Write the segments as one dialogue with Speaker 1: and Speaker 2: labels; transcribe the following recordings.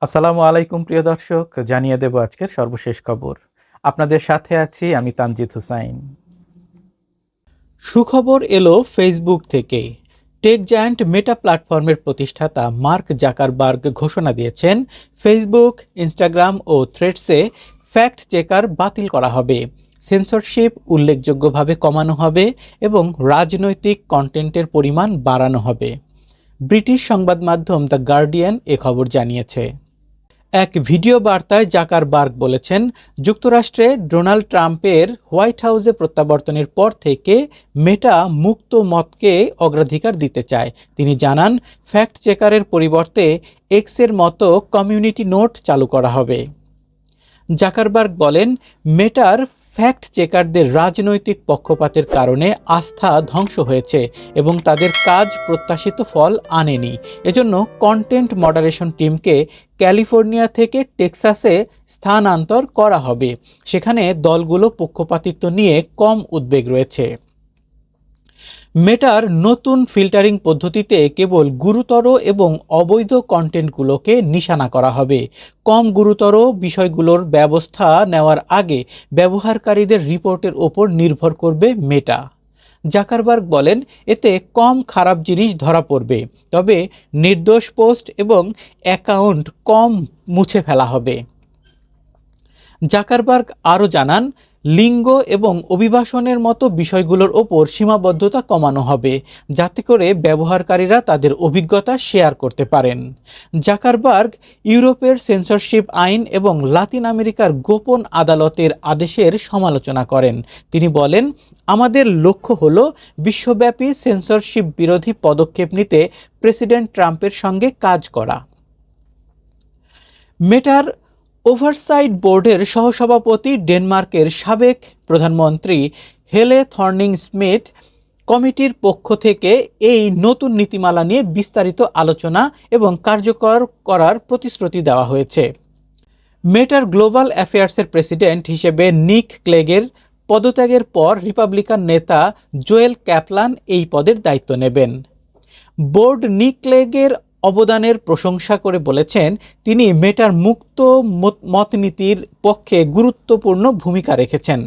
Speaker 1: আসসালামু আলাইকুম প্রিয় দর্শক, জানিয়ে দেব আজকের সর্বশেষ খবর। আপনাদের সাথে আছি আমি তানজিদ হুসাইন। সুখবর এলো ফেসবুক থেকে। টেক জায়ান্ট মেটা প্ল্যাটফর্মের প্রতিষ্ঠাতা মার্ক জাকারবার্গ ঘোষণা দিয়েছেন, ফেসবুক, ইনস্টাগ্রাম ও থ্রেডসে ফ্যাক্ট চেকার বাতিল করা হবে, সেন্সরশিপ উল্লেখযোগ্যভাবে কমানো হবে এবং রাজনৈতিক কন্টেন্টের পরিমাণ বাড়ানো হবে। ব্রিটিশ সংবাদ মাধ্যম দ্য গার্ডিয়ান এ খবর জানিয়েছে। এক ভিডিও বার্তায় জাকারবার্গ বলেছেন, যুক্তরাষ্ট্রে ডোনাল্ড ট্রাম্পের হোয়াইট হাউসে প্রত্যাবর্তনের পর থেকে মেটা মুক্ত মতকে অগ্রাধিকার দিতে চায়। তিনি জানান, ফ্যাক্ট চেকারের পরিবর্তে এক্সের মতো কমিউনিটি নোট চালু করা হবে। জাকারবার্গ বলেন, মেটার ফ্যাক্ট চেকারদের রাজনৈতিক পক্ষপাতের কারণে আস্থা ধ্বংস হয়েছে এবং তাদের কাজ প্রত্যাশিত ফল আনেনি। এজন্য কন্টেন্ট মডারেশন টিমকে ক্যালিফোর্নিয়া থেকে টেক্সাসে স্থানান্তর করা হবে। সেখানে দলগুলো পক্ষপাতিত্ব নিয়ে কম উদ্বেগ রয়েছে। মেটার নতুন ফিল্টারিং পদ্ধতিতে কেবল গুরুতর এবং অবৈধ কন্টেন্টগুলোকে নিশানা করা হবে। কম গুরুতর বিষয়গুলোর ব্যবস্থা নেওয়ার আগে ব্যবহারকারীদের রিপোর্টের ওপর নির্ভর করবে মেটা। জাকারবার্গ বলেন, এতে কম খারাপ জিনিস ধরা পড়বে, তবে নির্দোষ পোস্ট এবং অ্যাকাউন্ট কম মুছে ফেলা হবে। জাকারবার্গ আরও জানান, লিঙ্গ এবং অভিবাসনের মতো বিষয়গুলোর ওপর সীমাবদ্ধতা কমানো হবে, যাতে করে ব্যবহারকারীরা তাদের অভিজ্ঞতা শেয়ার করতে পারেন। জাকারবার্গ ইউরোপের সেন্সরশিপ আইন এবং লাতিন আমেরিকার গোপন আদালতের আদেশের সমালোচনা করেন। তিনি বলেন, আমাদের লক্ষ্য হল বিশ্বব্যাপী সেন্সরশিপ বিরোধী পদক্ষেপ নিতে প্রেসিডেন্ট ট্রাম্পের সঙ্গে কাজ করা। মেটার ওভারসাইট বোর্ডের সহসভাপতি ডেনমার্কের সাবেক প্রধানমন্ত্রী হেলে থর্নিং স্মিথ কমিটির পক্ষ থেকে এই নতুন নীতিমালা নিয়ে বিস্তারিত আলোচনা এবং কার্যকর করার প্রতিশ্রুতি দেওয়া হয়েছে। মেটার গ্লোবাল অ্যাফেয়ার্সের প্রেসিডেন্ট হিসেবে নিক ক্লেগের পদত্যাগের পর রিপাবলিকান নেতা জোয়েল ক্যাপলান এই পদের দায়িত্ব নেবেন। বোর্ড নিক ক্লেগের অবদানের প্রশংসা করে বলেছেন, তিনি মেটার মুক্ত মতনীতির পক্ষে গুরুত্বপূর্ণ ভূমিকা রেখেছেন।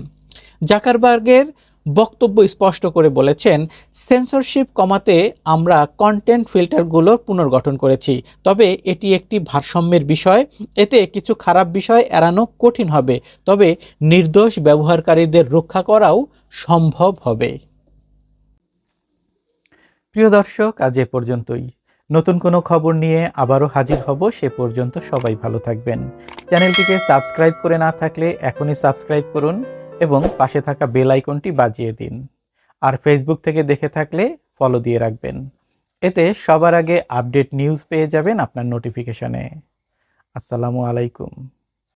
Speaker 1: জাকারবার্গের বক্তব্য স্পষ্ট করে বলেছেন, সেন্সরশিপ কমাতে আমরা কন্টেন্ট ফিল্টারগুলোর পুনর্গঠন করেছি, তবে এটি একটি ভারসাম্যের বিষয়। এতে কিছু খারাপ বিষয় এড়ানো কঠিন হবে, তবে নির্দোষ ব্যবহারকারীদের রক্ষা করাও সম্ভব হবে। প্রিয় দর্শক, আজ এ পর্যন্তই। নতুন কোনো খবর নিয়ে আবারও হাজির হব। সে পর্যন্ত সবাই ভালো থাকবেন। চ্যানেলটিকে সাবস্ক্রাইব করে না থাকলে এখনই সাবস্ক্রাইব করুন এবং পাশে থাকা বেল আইকনটি বাজিয়ে দিন। আর ফেসবুক থেকে দেখে থাকলে ফলো দিয়ে রাখবেন। এতে সবার আগে আপডেট নিউজ পেয়ে যাবেন আপনার নোটিফিকেশনে। আসসালামু আলাইকুম।